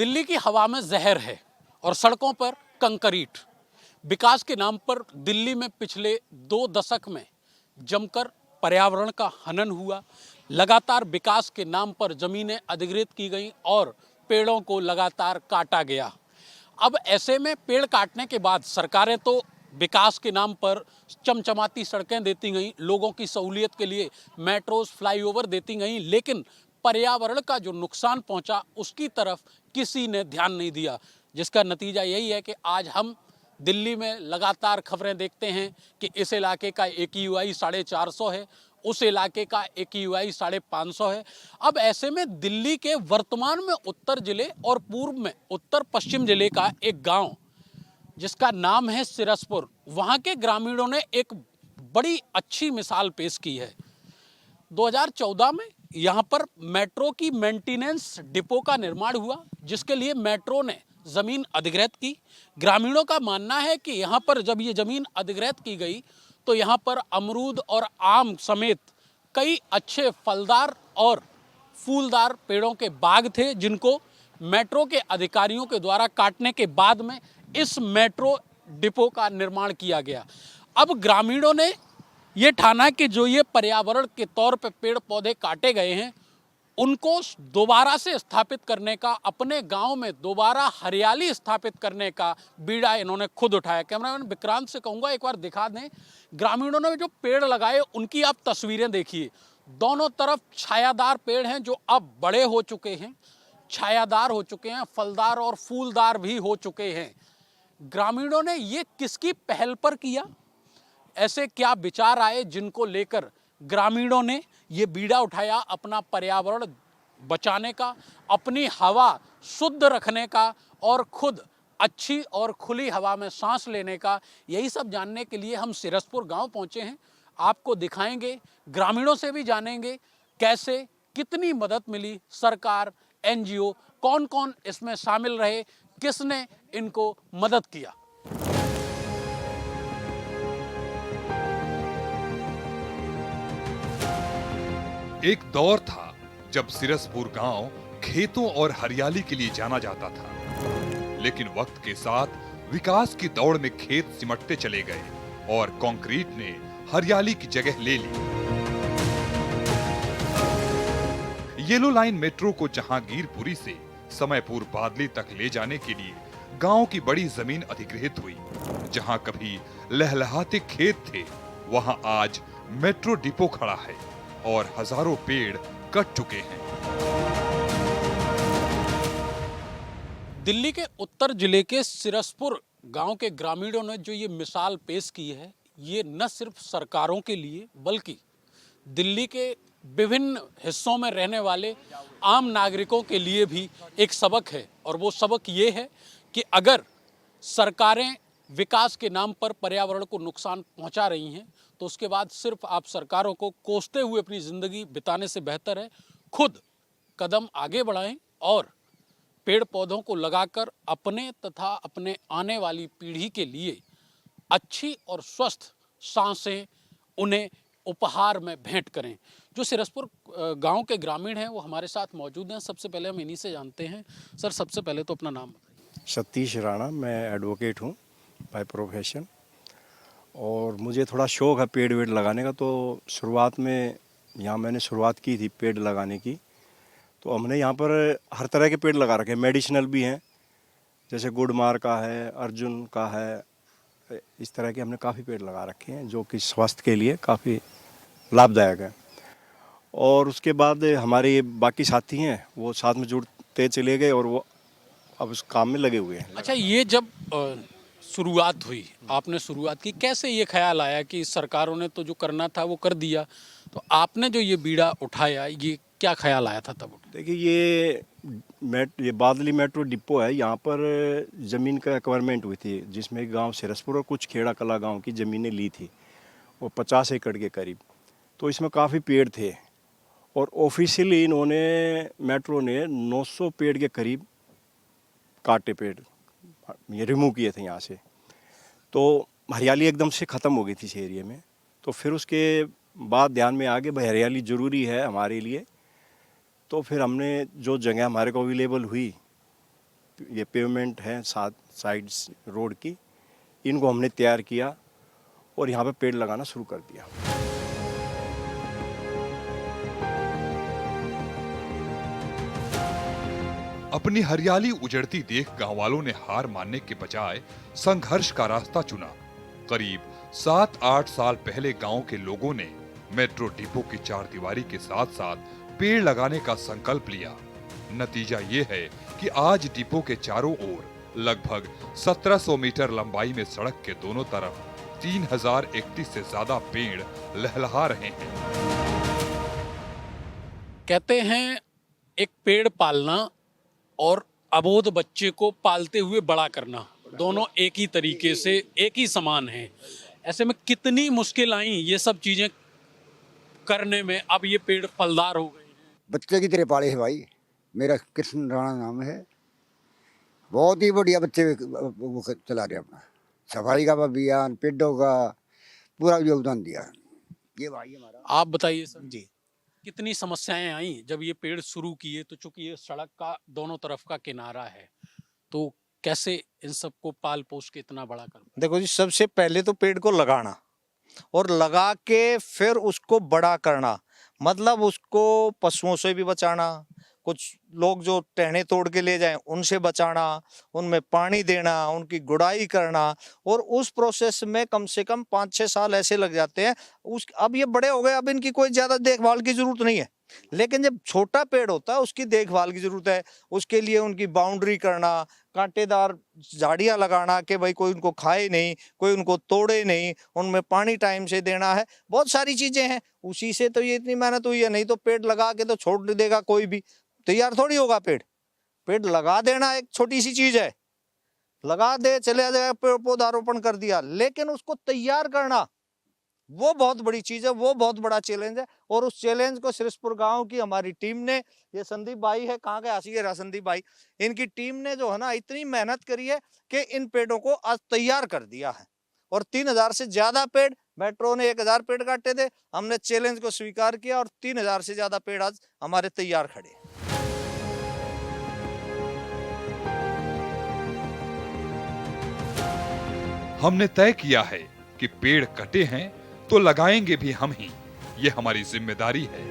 दिल्ली की हवा में जहर है और सड़कों पर कंक्रीट। विकास के नाम पर दिल्ली में पिछले 2 दशक में जमकर पर्यावरण का हनन हुआ। लगातार विकास के नाम पर जमीनें अधिग्रहित की गईं और पेड़ों को लगातार काटा गया। अब ऐसे में पेड़ काटने के बाद सरकारें तो विकास के नाम पर चमचमाती सड़कें देती गईं, लोगों की सहूलियत के लिए मेट्रोज, फ्लाईओवर देती गईं, लेकिन पर्यावरण का जो नुकसान पहुंचा उसकी तरफ किसी ने ध्यान नहीं दिया, जिसका नतीजा यही है कि आज हम दिल्ली में लगातार खबरें देखते हैं कि इस इलाके का AQI 450 है, उस इलाके का AQI 550 है। अब ऐसे में दिल्ली के वर्तमान में उत्तर जिले और पूर्व में उत्तर पश्चिम जिले का एक गांव जिसका नाम है सिरसपुर, वहां के ग्रामीणों ने एक बड़ी अच्छी मिसाल पेश की है। 2014 में यहाँ पर मेट्रो की मेंटेनेंस डिपो का निर्माण हुआ, जिसके लिए मेट्रो ने ज़मीन अधिग्रहित की। ग्रामीणों का मानना है कि यहाँ पर जब ये ज़मीन अधिग्रहित की गई तो यहाँ पर अमरूद और आम समेत कई अच्छे फलदार और फूलदार पेड़ों के बाग थे, जिनको मेट्रो के अधिकारियों के द्वारा काटने के बाद में इस मेट्रो डिपो का निर्माण किया गया। अब ग्रामीणों ने ये ठाना कि जो ये पर्यावरण के तौर पे पेड़ पौधे काटे गए हैं, उनको दोबारा से स्थापित करने का, अपने गांव में दोबारा हरियाली स्थापित करने का बीड़ा इन्होंने खुद उठाया। कैमरामैन विक्रांत से कहूँगा एक बार दिखा दें। ग्रामीणों ने जो पेड़ लगाए उनकी आप तस्वीरें देखिए। दोनों तरफ छायादार पेड़ हैं जो अब बड़े हो चुके हैं, छायादार हो चुके हैं, फलदार और फूलदार भी हो चुके हैं। ग्रामीणों ने ये किसकी पहल पर किया? ऐसे क्या विचार आए जिनको लेकर ग्रामीणों ने ये बीड़ा उठाया अपना पर्यावरण बचाने का, अपनी हवा शुद्ध रखने का और खुद अच्छी और खुली हवा में सांस लेने का? यही सब जानने के लिए हम सिरसपुर गांव पहुंचे हैं। आपको दिखाएंगे, ग्रामीणों से भी जानेंगे कैसे, कितनी मदद मिली, सरकार, NGO, कौन कौन इसमें शामिल रहे, किसने इनको मदद किया। एक दौर था जब सिरसपुर गांव खेतों और हरियाली के लिए जाना जाता था, लेकिन वक्त के साथ विकास की दौड़ में खेत सिमटते चले गए और कंक्रीट ने हरियाली की जगह ले ली। येलो लाइन मेट्रो को जहांगीरपुरी से समयपुर बादली तक ले जाने के लिए गांव की बड़ी जमीन अधिग्रहित हुई। जहां कभी लहलहाते खेत थे, वहां आज मेट्रो डिपो खड़ा है और हजारों पेड़ कट चुके हैं। दिल्ली के उत्तर जिले के सिरसपुर गांव के ग्रामीणों ने जो ये मिसाल पेश की है, ये न सिर्फ सरकारों के लिए बल्कि दिल्ली के विभिन्न हिस्सों में रहने वाले आम नागरिकों के लिए भी एक सबक है। और वो सबक ये है कि अगर सरकारें विकास के नाम पर पर्यावरण को नुकसान पहुंचा रही हैं, तो उसके बाद सिर्फ आप सरकारों को कोसते हुए अपनी ज़िंदगी बिताने से बेहतर है खुद कदम आगे बढ़ाएं और पेड़ पौधों को लगाकर अपने तथा अपने आने वाली पीढ़ी के लिए अच्छी और स्वस्थ सांसें उन्हें उपहार में भेंट करें। जो सिरसपुर गांव के ग्रामीण हैं वो हमारे साथ मौजूद हैं। सबसे पहले हम इन्हीं से जानते हैं। सर, सबसे पहले तो अपना नाम बताइए। सतीश राणा, मैं एडवोकेट हूँ बाय प्रोफेशन, और मुझे थोड़ा शौक़ है पेड़ वेड़ लगाने का। तो शुरुआत में यहाँ मैंने शुरुआत की थी पेड़ लगाने की। तो हमने यहाँ पर हर तरह के पेड़ लगा रखे हैं, मेडिसिनल भी हैं, जैसे गुड़मार का है, अर्जुन का है, इस तरह के हमने काफ़ी पेड़ लगा रखे हैं जो कि स्वास्थ्य के लिए काफ़ी लाभदायक है। और उसके बाद हमारे बाकी साथी हैं वो साथ में जुड़ते चले गए और वो अब उस काम में लगे हुए हैं। अच्छा, ये जब शुरुआत हुई, आपने शुरुआत की, कैसे ये ख्याल आया कि सरकारों ने तो जो करना था वो कर दिया, तो आपने जो ये बीड़ा उठाया, ये क्या ख्याल आया था तब? देखिए, ये बादली मेट्रो डिपो है। यहाँ पर ज़मीन का एक्वायरमेंट हुई थी जिसमें गांव सिरसपुर और कुछ खेड़ा कला गांव की ज़मीनें ली थी, वो 50 एकड़ के करीब। तो इसमें काफ़ी पेड़ थे और ऑफिशियली इन्होंने, मेट्रो ने 900 पेड़ के करीब काटे, पेड़ ये रिमूव किए थे यहाँ से। तो हरियाली एकदम से ख़त्म हो गई थी इस एरिया में। तो फिर उसके बाद ध्यान में आ गया भाई हरियाली ज़रूरी है हमारे लिए। तो फिर हमने जो जगह हमारे को अवेलेबल हुई ये पेवमेंट है साथ साइड्स रोड की, इनको हमने तैयार किया और यहाँ पे पेड़ लगाना शुरू कर दिया। अपनी हरियाली उजड़ती देख गांव वालों ने हार मानने के बजाय संघर्ष का रास्ता चुना। करीब 7-8 साल पहले गांव के लोगों ने मेट्रो डिपो की चारदीवारी के साथ साथ पेड़ लगाने का संकल्प लिया। नतीजा ये है कि आज डिपो के चारों ओर लगभग 1700 मीटर लंबाई में सड़क के दोनों तरफ 3031 से ज्यादा पेड़ लहलहा रहे हैं। कहते हैं एक पेड़ पालना और अबोध बच्चे को पालते हुए बड़ा करना दोनों एक ही तरीके से एक ही समान है। ऐसे में कितनी मुश्किल आई ये सब चीजें करने में, अब ये पेड़ फलदार हो गए हैं। बच्चे की तरह पाले है भाई। मेरा कृष्ण राणा नाम है। बहुत ही बढ़िया बच्चे वो चला रहे अपना, सफाई का अभियान, पेड़ों का पूरा योगदान दिया ये भाई हमारा। आप बताइए सर जी, कितनी समस्याएं आई जब ये पेड़ शुरू किए? तो चूंकि ये सड़क का दोनों तरफ का किनारा है, तो कैसे इन सबको पाल पोस के इतना बड़ा कर? देखो जी, सबसे पहले तो पेड़ को लगाना और लगा के फिर उसको बड़ा करना, मतलब उसको पशुओं से भी बचाना, कुछ लोग जो टहने तोड़ के ले जाएं उनसे बचाना, उनमें पानी देना, उनकी गुड़ाई करना, और उस प्रोसेस में कम से कम 5-6 साल ऐसे लग जाते हैं। अब ये बड़े हो गए, अब इनकी कोई ज्यादा देखभाल की जरूरत नहीं है। लेकिन जब छोटा पेड़ होता है उसकी देखभाल की जरूरत है। उसके लिए उनकी बाउंड्री करना, कांटेदार झाड़ियां लगाना कि भाई कोई उनको खाए नहीं, कोई उनको तोड़े नहीं, उनमें पानी टाइम से देना है, बहुत सारी चीजें हैं। उसी से तो ये इतनी मेहनत हुई है, नहीं तो पेड़ लगा के तो छोड़ देगा कोई भी, तैयार थोड़ी होगा पेड़। पेड़ लगा देना एक छोटी सी चीज है, लगा दे चले जाए, पेड़ पौधारोपण कर दिया, लेकिन उसको तैयार करना वो बहुत बड़ी चीज है, वो बहुत बड़ा चैलेंज है। और उस चैलेंज को सिरसपुर गांव की हमारी टीम ने, ये संदीप भाई है, कहाँ के हासिल रहा संदीप भाई, इनकी टीम ने जो है ना इतनी मेहनत करी है कि इन पेड़ों को आज तैयार कर दिया है। और 3000 से ज्यादा पेड़, मेट्रो ने 1000 पेड़ काटे थे, हमने चैलेंज को स्वीकार किया और 3000 से ज्यादा पेड़ आज हमारे तैयार खड़े हैं। हमने तय किया है कि पेड़ कटे हैं तो लगाएंगे भी हम ही, ये हमारी जिम्मेदारी है।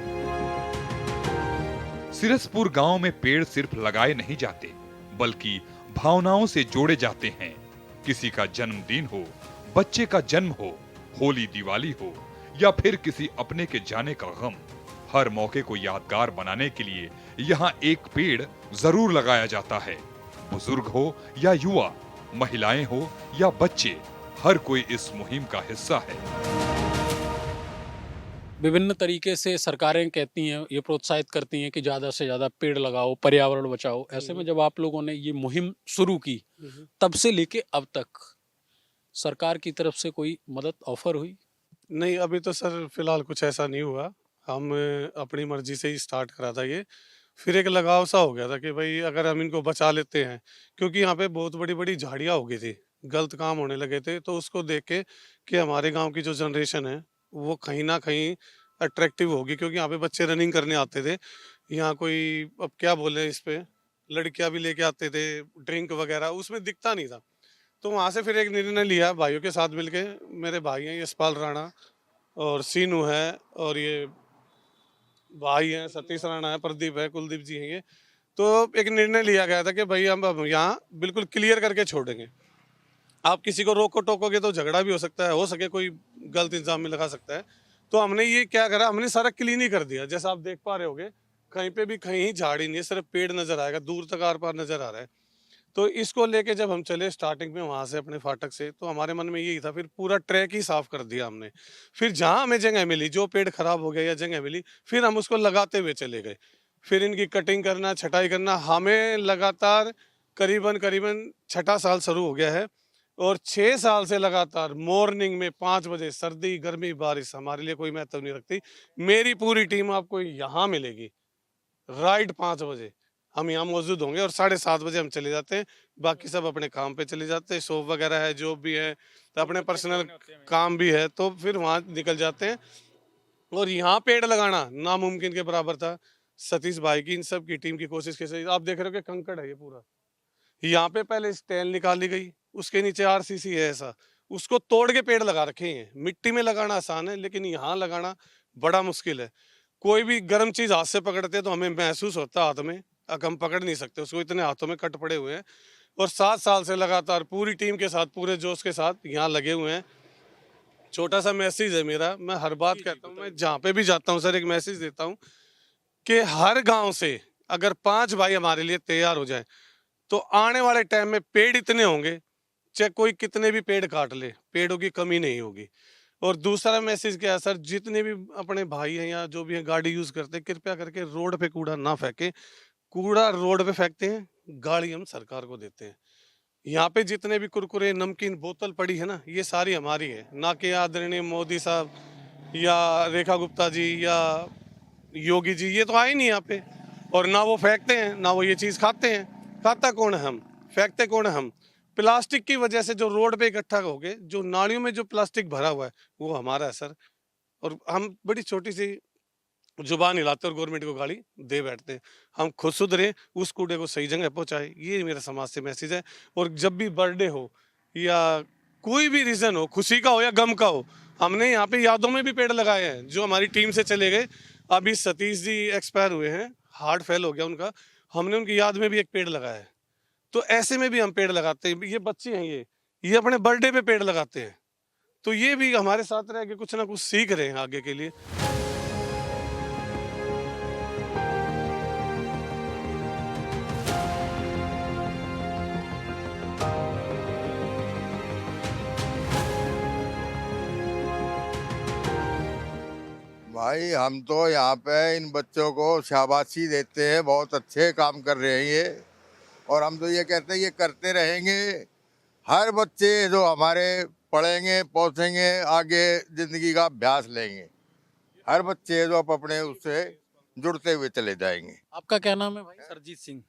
सिरसपुर गांव में पेड़ सिर्फ लगाए नहीं जाते, बल्कि भावनाओं से जोड़े जाते हैं। किसी का जन्मदिन हो, बच्चे का जन्म हो, होली दिवाली हो, या फिर किसी अपने के जाने का गम, हर मौके को यादगार बनाने के लिए यहाँ एक पेड़ जरूर लगाया जाता है। बुजुर्ग हो या युवा, महिलाएं हो या बच्चे, हर कोई इस मुहिम का हिस्सा है। विभिन्न तरीके से सरकारें कहती हैं, ये प्रोत्साहित करती हैं कि ज़्यादा से ज़्यादा पेड़ लगाओ, पर्यावरण बचाओ। ऐसे में जब आप लोगों ने ये मुहिम शुरू की, तब से लेके अब तक सरकार की तरफ से कोई मदद ऑफर हुई? नहीं, अभी तो सर फिलहाल कुछ ऐसा नहीं हुआ। हम अपनी मर्जी से ही स्टार्ट करा था ये। फिर एक लगाव सा हो गया था कि भाई अगर हम इनको बचा लेते हैं, क्योंकि यहाँ पे बहुत बड़ी बड़ी झाड़ियाँ हो गई थी, गलत काम होने लगे थे, तो उसको देख के कि हमारे गांव की जो जनरेशन है वो कहीं ना कहीं अट्रैक्टिव होगी, क्योंकि यहाँ पे बच्चे रनिंग करने आते थे। यहाँ कोई अब क्या बोले इस पे, लड़कियां भी लेके आते थे, ड्रिंक वगैरह उसमें दिखता नहीं था। तो वहाँ से फिर एक निर्णय लिया भाइयों के साथ मिलके, मेरे भाई हैं यशपाल राणा और सीनू है, और ये भाई हैं सतीश राणा है, प्रदीप है, कुलदीप जी हैं ये। तो एक निर्णय लिया गया था कि भाई हम यहाँ बिल्कुल क्लियर करके छोड़ेंगे। आप किसी को रोको टोकोगे तो झगड़ा भी हो सकता है, हो सके कोई गलत इंजाम में लगा सकता है। तो हमने ये क्या करा, हमने सारा क्लीन ही कर दिया। जैसा आप देख पा रहे होगे, कहीं पे भी कहीं झाड़ी नहीं है, सिर्फ पेड़ नजर आएगा, दूर तक आर पार नजर आ रहा है। तो इसको लेके जब हम चले स्टार्टिंग में वहाँ से अपने फाटक से, तो हमारे मन में यही था, फिर पूरा ट्रैक ही साफ कर दिया हमने। फिर जहाँ हमें जगह मिली, जो पेड़ खराब हो गया या जगह मिली, फिर हम उसको लगाते हुए चले गए। फिर इनकी कटिंग करना, छटाई करना, हमें लगातार करीबन छठा साल शुरू हो गया है। और 6 साल से लगातार मॉर्निंग में 5 बजे, सर्दी गर्मी बारिश हमारे लिए कोई महत्व नहीं रखती। मेरी पूरी टीम आपको यहाँ मिलेगी, राइट 5 बजे हम यहाँ मौजूद होंगे और 7:30 बजे हम चले जाते हैं। बाकी सब अपने काम पे चले जाते हैं, शॉप वगैरह है, जॉब भी है, तो अपने पर्सनल काम भी है, तो फिर वहाँ निकल जाते हैं। और यहाँ पेड़ लगाना नामुमकिन के बराबर था। सतीश भाई की, इन सब की टीम की कोशिश के साथ आप देख रहे हो कि कंकड़ है ये पूरा, यहाँ पे पहले स्टैंड निकाली गई, उसके नीचे आरसीसी है ऐसा, उसको तोड़ के पेड़ लगा रखे हैं। मिट्टी में लगाना आसान है, लेकिन यहाँ लगाना बड़ा मुश्किल है। कोई भी गर्म चीज हाथ से पकड़ते हैं तो हमें महसूस होता है हाथ में, अगर हम पकड़ नहीं सकते उसको, इतने हाथों में कट पड़े हुए हैं। और 7 साल से लगातार पूरी टीम के साथ, पूरे जोश के साथ यहाँ लगे हुए हैं। छोटा सा मैसेज है मेरा, मैं हर बात कहता हूँ, मैं जहाँ पे भी जाता हूँ सर एक मैसेज देता हूँ कि हर गांव से अगर 5 भाई हमारे लिए तैयार हो जाए तो आने वाले टाइम में पेड़ इतने होंगे, चाहे कोई कितने भी पेड़ काट ले, पेड़ों की कमी नहीं होगी। और दूसरा मैसेज क्या है सर, जितने भी अपने भाई हैं या जो भी हैं गाड़ी यूज करते हैं, कृपया करके रोड पे कूड़ा ना फेंकें। कूड़ा रोड पे फेंकते हैं, गाड़ी हम सरकार को देते हैं। यहाँ पे जितने भी कुरकुरे नमकीन बोतल पड़ी है ना, ये सारी हमारी है, ना कि आदरणीय मोदी साहब या रेखा गुप्ता जी या योगी जी, ये तो आए नहीं यहाँ पे। और ना वो फेंकते हैं, ना वो ये चीज़ खाते हैं। खाता कौन है? हम। फेंकते कौन है? हम। प्लास्टिक की वजह से जो रोड पे इकट्ठा हो गए, जो नालियों में जो प्लास्टिक भरा हुआ है, वो हमारा है सर। और हम बड़ी छोटी सी जुबान हिलाते और गवर्नमेंट को गाली दे बैठते हैं। हम खुद सुधरे, उस कूड़े को सही जगह पहुंचाए, ये मेरा समाज से मैसेज है। और जब भी बर्थडे हो या कोई भी रीजन हो, खुशी का हो या गम का हो, हमने यहाँ पे यादों में भी पेड़ लगाए हैं। जो हमारी टीम से चले गए, अभी सतीश जी एक्सपायर हुए हैं, हार्ट फेल हो गया उनका, हमने उनकी याद में भी एक पेड़ लगाया है। तो ऐसे में भी हम पेड़ लगाते हैं। ये बच्चे हैं, ये अपने बर्थडे पे पेड़ लगाते हैं। तो ये भी हमारे साथ रह के कुछ ना कुछ सीख रहे हैं आगे के लिए। भाई हम तो यहाँ पे इन बच्चों को शाबाशी देते हैं, बहुत अच्छे काम कर रहे हैं ये। और हम तो ये कहते हैं ये करते रहेंगे। हर बच्चे जो हमारे पढ़ेंगे, पहुँचेंगे, आगे ज़िंदगी का अभ्यास लेंगे। हर बच्चे जो अपने उससे जुड़ते हुए चले जाएंगे। आपका क्या नाम है भाई? सरजीत सिंह।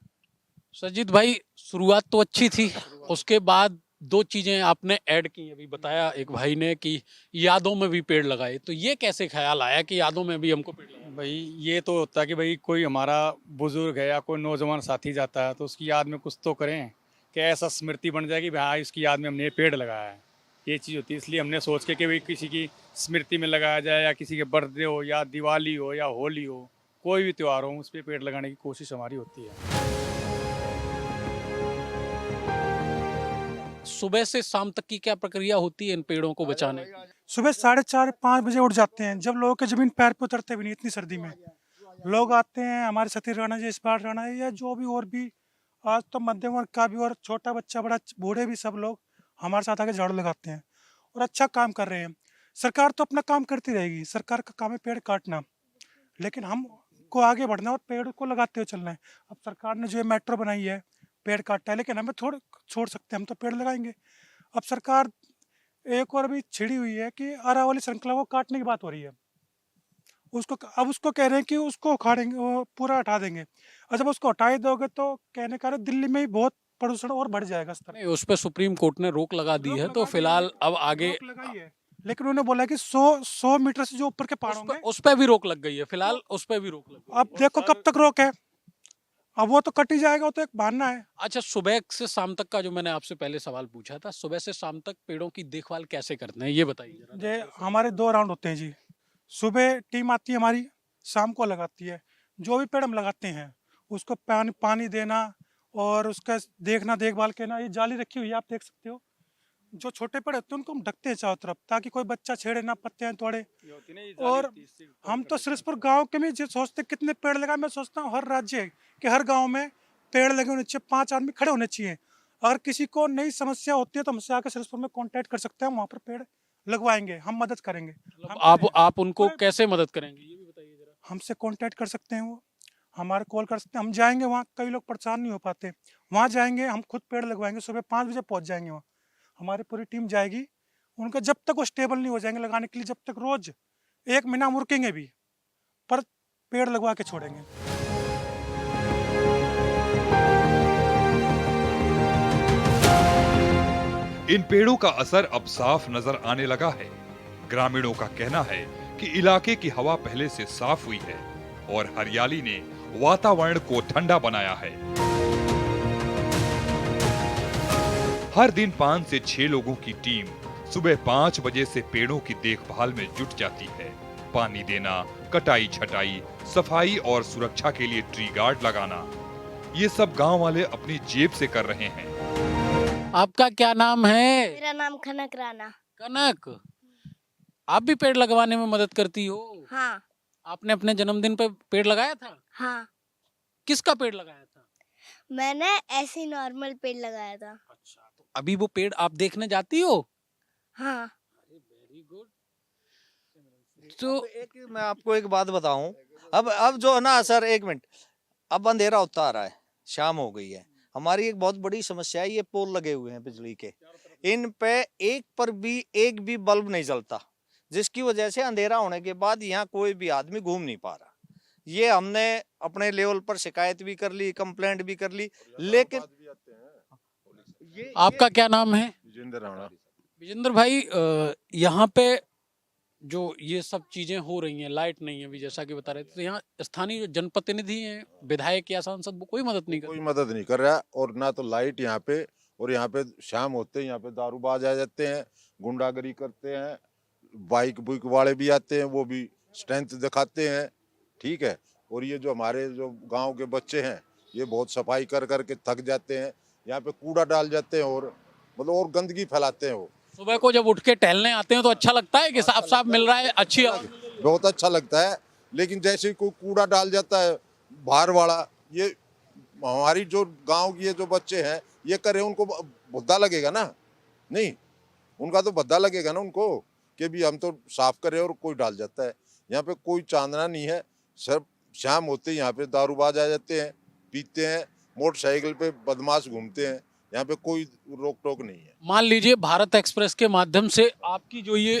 सजीत भाई, शुरुआत तो अच्छी थी, उसके बाद 2 चीजें आपने ऐड की। अभी बताया एक भाई ने कि यादों में भी पेड़ लगाए, तो ये कैसे ख्याल आया कि यादों में भी हमको पेड़ लगाए? भाई ये तो होता है कि भाई कोई हमारा बुजुर्ग है या कोई नौजवान साथी जाता है तो उसकी याद में कुछ तो करें कि ऐसा स्मृति बन जाएगी भाई हाँ इसकी याद में हमने ये पेड़ लगाया है। ये चीज़ होती है, इसलिए हमने सोच के कि भाई किसी की स्मृति में लगाया जाए, या किसी के बर्थडे हो या दिवाली हो या होली हो, कोई भी त्यौहार हो, उस पर पेड़ लगाने की कोशिश हमारी होती है। सुबह से शाम तक की क्या प्रक्रिया होती है इन पेड़ों को बचाने की? सुबह 4:30-5 बजे उठ जाते हैं, जब लोगों के जमीन पैर पे उतरते भी नहीं इतनी सर्दी में। लोग आते हैं, हमारे सतीश राणा जी, इस्पाट राणा या जो भी और भी, आज तो मध्यम वर्ग का भी और छोटा बच्चा बड़ा बूढ़े भी, सब लोग हमारे साथ आके झाड़ू लगाते हैं और अच्छा काम कर रहे हैं। सरकार तो अपना काम करती रहेगी, सरकार का काम है पेड़ काटना, लेकिन हम को आगे बढ़ना और पेड़ को लगाते हुए चलना है। अब सरकार ने जो मेट्रो बनाई है, पेड़ काटता है, लेकिन हमें थोड़ा छोड़ सकते हैं, हम तो पेड़ लगाएंगे। अब सरकार एक और भी छिड़ी हुई है कि अरावली श्रृंखला को काटने की बात हो रही है। उसको कह रहे हैं कि उसको उखाड़ेंगे, वो पूरा हटा देंगे। और जब उसको हटा ही दोगे तो कहने का दिल्ली में ही बहुत प्रदूषण और बढ़ जाएगा स्तर। नहीं, उस पर सुप्रीम कोर्ट ने रोक लगा दी है, तो फिलहाल अब आगे लगाई है, लेकिन उन्होंने बोला कि 100 मीटर से जो ऊपर के पहाड़ होंगे उस पर भी रोक लग गई है। फिलहाल उस पर भी रोक लग गई है। अब देखो कब तक रोक है, अब वो तो कट ही जाएगा, वो तो एक बहाना है। अच्छा, सुबह से शाम तक का जो मैंने आपसे पहले सवाल पूछा था, सुबह से शाम तक पेड़ों की देखभाल कैसे करते हैं, ये बताइए जरा। जे हमारे 2 राउंड होते हैं जी। सुबह टीम आती है हमारी, शाम को लगाती है। जो भी पेड़ हम लगाते हैं उसको पानी देना और उसका देखना, देखभाल करना। ये जाली रखी हुई है, आप देख सकते हो। जो छोटे पेड़ होते हैं उनको हम ढकते हैं चारों तरफ, ताकि कोई बच्चा छेड़े ना, पत्ते तोड़े। और हम तो सिरसपुर गांव के में जो सोचते कितने पेड़ लगाए, मैं सोचता हूँ हर राज्य के हर गांव में पेड़ लगे होने चाहिए, 5 आदमी खड़े होने चाहिए। अगर किसी को नई समस्या होती है तो हमसे आकर सिरसपुर में कांटेक्ट कर सकते हैं, हम वहाँ पर पेड़ लगवाएंगे, हम मदद करेंगे। आप उनको कैसे मदद करेंगे, ये भी बताइए जरा। हमसे कांटेक्ट कर सकते हैं, वो हमारे कॉल कर सकते हैं, हम जाएंगे वहाँ। कई लोग परेशान नहीं हो पाते, वहाँ जाएंगे, हम खुद पेड़ लगवाएंगे। सुबह 5 बजे पहुँच जाएंगे वहाँ, हमारी पूरी टीम जाएगी। उनका जब तक वो स्टेबल नहीं हो जाएंगे लगाने के लिए, जब तक रोज 1 महीना हम रुकेंगे भी, पर पेड़ लगवा के छोड़ेंगे। इन पेड़ों का असर अब साफ नजर आने लगा है। ग्रामीणों का कहना है कि इलाके की हवा पहले से साफ हुई है और हरियाली ने वातावरण को ठंडा बनाया है। हर दिन 5 से 6 लोगों की टीम सुबह 5 बजे से पेड़ों की देखभाल में जुट जाती है। पानी देना, कटाई छटाई, सफाई और सुरक्षा के लिए ट्री गार्ड लगाना, ये सब गांव वाले अपनी जेब से कर रहे हैं। आपका क्या नाम है? मेरा नाम खनक राणा। कनक, आप भी पेड़ लगवाने में मदद करती हो? हाँ। आपने अपने जन्मदिन पे पेड़ लगाया था? हाँ, किसका पेड़ लगाया था? मैंने ऐसे ही नॉर्मल पेड़ लगाया था। अच्छा, तो अभी वो पेड़ आप देखने जाती हो? हाँ। Very good. तो एक मैं आपको एक बात बताऊं, अब जो है ना सर, एक मिनट, अब अंधेरा होता आ रहा है, शाम हो गई है। हमारी एक बहुत बड़ी समस्या है, ये पोल लगे हुए हैं बिजली के, इन पे एक भी बल्ब नहीं जलता, जिसकी वजह से अंधेरा होने के बाद यहाँ कोई भी आदमी घूम नहीं पा रहा। ये हमने अपने लेवल पर शिकायत भी कर ली, कंप्लेंट भी कर ली, लेकिन आपका क्या नाम है? विजेंद्र राणा। विजेंद्र भाई, यहाँ पे जो ये सब चीजें हो रही हैं, लाइट नहीं है अभी जैसा कि बता रहे थे, तो यहाँ स्थानीय जो जनप्रतिनिधि हैं, विधायक या सांसद, वो कोई मदद नहीं कर कोई मदद नहीं कर रहा, और ना तो लाइट यहाँ पे, और यहाँ पे शाम होते हैं यहाँ पे दारूबाज आ जाते हैं, गुंडागरी करते हैं, बाइक बुइक वाले भी आते हैं, वो भी स्ट्रेंथ दिखाते हैं, ठीक है। और ये जो हमारे जो गांव के बच्चे हैं, ये बहुत सफाई कर करके थक जाते हैं, यहाँ पे कूड़ा डाल जाते हैं और मतलब और गंदगी फैलाते हैं। वो सुबह को जब उठ के टहलने आते हैं तो अच्छा लगता है कि साफ साफ मिल रहा है, अच्छी हवा। बहुत अच्छा लगता है, लेकिन जैसे कोई कूड़ा डाल जाता है बाहर वाला, ये हमारी जो गांव के जो बच्चे हैं ये करे, उनको भद्दा लगेगा ना? नहीं, उनका तो भद्दा लगेगा ना उनको, कि भी हम तो साफ करें और कोई डाल जाता है। यहाँ पे कोई चांदना नहीं है, सब शाम होते ही यहाँ पे दारूबाज आ जाते हैं, पीते हैं, मोटरसाइकिल पे बदमाश घूमते हैं, यहाँ पे कोई रोक टोक नहीं है। मान लीजिए भारत एक्सप्रेस के माध्यम से आपकी जो ये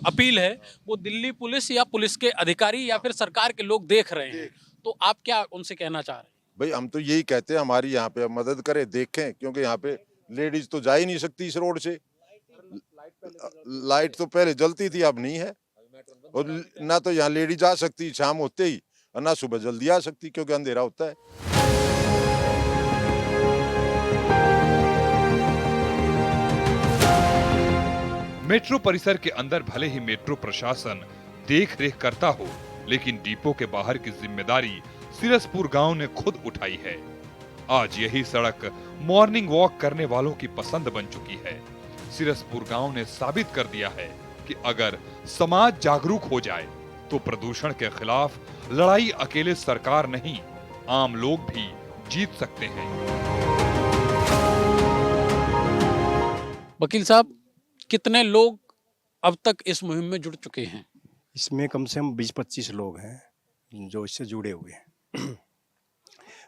अपील है वो दिल्ली पुलिस या पुलिस के अधिकारी या फिर सरकार के लोग देख रहे हैं, तो आप क्या उनसे कहना चाह रहे हैं? भाई हम तो यही कहते हैं, हमारी यहाँ पे मदद करें, देखें, क्योंकि यहाँ पे लेडीज तो जा ही नहीं सकती इस रोड से। लाइट तो पहले जलती थी, अब नहीं है, और ना तो यहाँ लेडीज आ सकती शाम होते ही, और ना सुबह जल्दी आ सकती क्योंकि अंधेरा होता है। मेट्रो परिसर के अंदर भले ही मेट्रो प्रशासन देख रेख करता हो, लेकिन डिपो के बाहर की जिम्मेदारी सिरसपुर गांव ने खुद उठाई है। आज यही सड़क मॉर्निंग वॉक करने वालों की पसंद बन चुकी है। सिरसपुर गांव ने साबित कर दिया है कि अगर समाज जागरूक हो जाए तो प्रदूषण के खिलाफ लड़ाई अकेले सरकार नहीं, आम लोग भी जीत सकते हैं। वकील साहब, कितने लोग अब तक इस मुहिम में जुड़ चुके हैं? इसमें कम से कम 20-25 लोग हैं जो इससे जुड़े हुए हैं।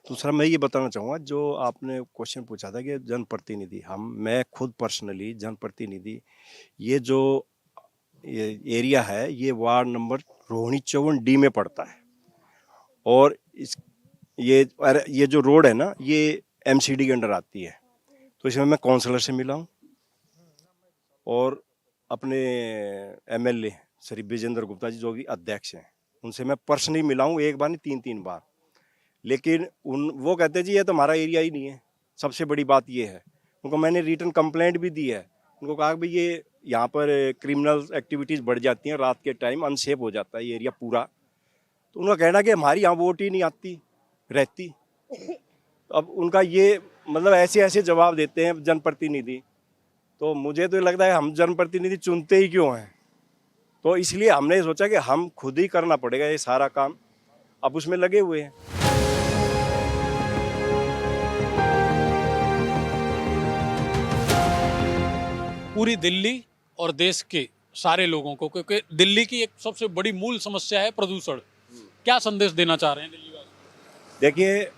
दूसरा मैं ये बताना चाहूँगा, जो आपने क्वेश्चन पूछा था कि जनप्रतिनिधि, मैं खुद पर्सनली जनप्रतिनिधि, ये जो ये एरिया है ये वार्ड नंबर रोहिणी 54D में पड़ता है, और ये जो रोड है ना ये MCD के अंडर आती है। तो इसमें मैं काउंसलर से मिला हूँ और अपने MLA श्री विजेंद्र गुप्ता जी जो कि अध्यक्ष हैं, उनसे मैं पर्सनली मिला हूँ, एक बार नहीं 3 बार। लेकिन वो कहते हैं जी ये तो हमारा एरिया ही नहीं है। सबसे बड़ी बात ये है, उनको मैंने रिटर्न कंप्लेंट भी दी है, उनको कहा कि ये यहाँ पर क्रिमिनल एक्टिविटीज़ बढ़ जाती हैं, रात के टाइम अनसेफ हो जाता है ये एरिया पूरा। तो उनका कहना कि हमारी यहाँ वोट ही नहीं आती रहती। अब उनका ये मतलब ऐसे जवाब देते हैं जनप्रतिनिधि, तो मुझे तो लगता है हम जनप्रतिनिधि चुनते ही क्यों हैं। तो इसलिए हमने सोचा कि हम खुद ही करना पड़ेगा ये सारा काम, अब उसमें लगे हुए हैं। पूरी दिल्ली और देश के सारे लोगों को, क्योंकि दिल्ली की एक सबसे बड़ी मूल समस्या है प्रदूषण, क्या संदेश देना चाह रहे हैं दिल्ली वासी? देखिए,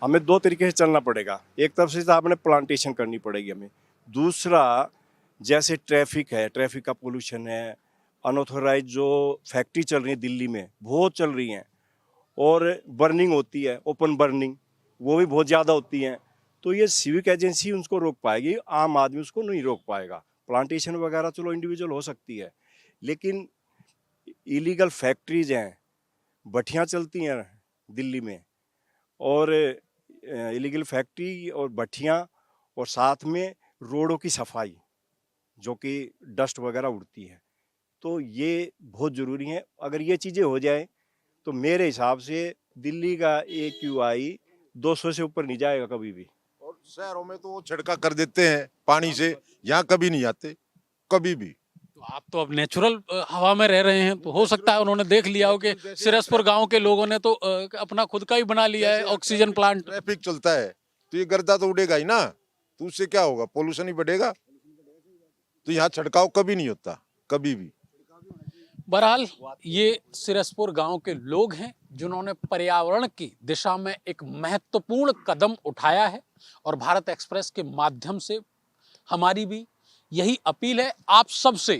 हमें 2 तरीके से चलना पड़ेगा। एक तरफ से आपने प्लांटेशन करनी पड़ेगी हमें, दूसरा जैसे ट्रैफिक है, ट्रैफिक का पोल्यूशन है, अनऑथोराइज जो फैक्ट्री चल रही है दिल्ली में बहुत चल रही हैं, और बर्निंग होती है, ओपन बर्निंग, वो भी बहुत ज़्यादा होती हैं। तो ये सिविक एजेंसी उसको रोक पाएगी, आम आदमी उसको नहीं रोक पाएगा। प्लांटेशन वगैरह चलो इंडिविजुअल हो सकती है, लेकिन इलीगल फैक्ट्रीज हैं, भट्टियाँ चलती हैं दिल्ली में, और इलीगल फैक्ट्री और भट्टियाँ, और साथ में रोडों की सफाई, जो कि डस्ट वगैरह उड़ती है, तो ये बहुत ज़रूरी है। अगर ये चीज़ें हो जाए तो मेरे हिसाब से दिल्ली का AQI 200 से ऊपर नहीं जाएगा कभी भी। और शहरों में तो वो छिड़का कर देते हैं पानी से, यहाँ कभी नहीं आते, कभी भी। तो आप तो अब नेचुरल हवा में रह रहे हैं, तो हो सकता है उन्होंने देख लिया हो कि सिरसपुर गांव के लोगों ने तो अपना खुद का ही बना लिया है ऑक्सीजन प्लांट। ट्रैफिक चलता है तो ये गर्दा तो उड़ेगा ही ना, तो उससे क्या होगा, पोल्यूशन ही बढ़ेगा। तो यहाँ छिड़काव कभी नहीं होता, कभी भी। बहरहाल ये सिरसपुर गांव के लोग हैं जिन्होंने पर्यावरण की दिशा में एक महत्वपूर्ण कदम उठाया है, और भारत एक्सप्रेस के माध्यम से हमारी भी यही अपील है आप सबसे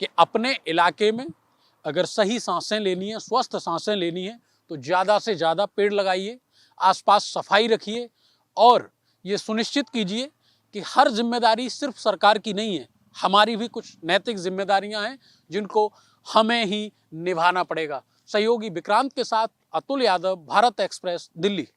कि अपने इलाके में अगर सही सांसें लेनी है, स्वस्थ सांसें लेनी है, तो ज़्यादा से ज़्यादा पेड़ लगाइए, आसपास सफाई रखिए, और ये सुनिश्चित कीजिए कि हर जिम्मेदारी सिर्फ सरकार की नहीं है, हमारी भी कुछ नैतिक जिम्मेदारियां हैं जिनको हमें ही निभाना पड़ेगा। सहयोगी विक्रांत के साथ अतुल यादव, भारत एक्सप्रेस, दिल्ली।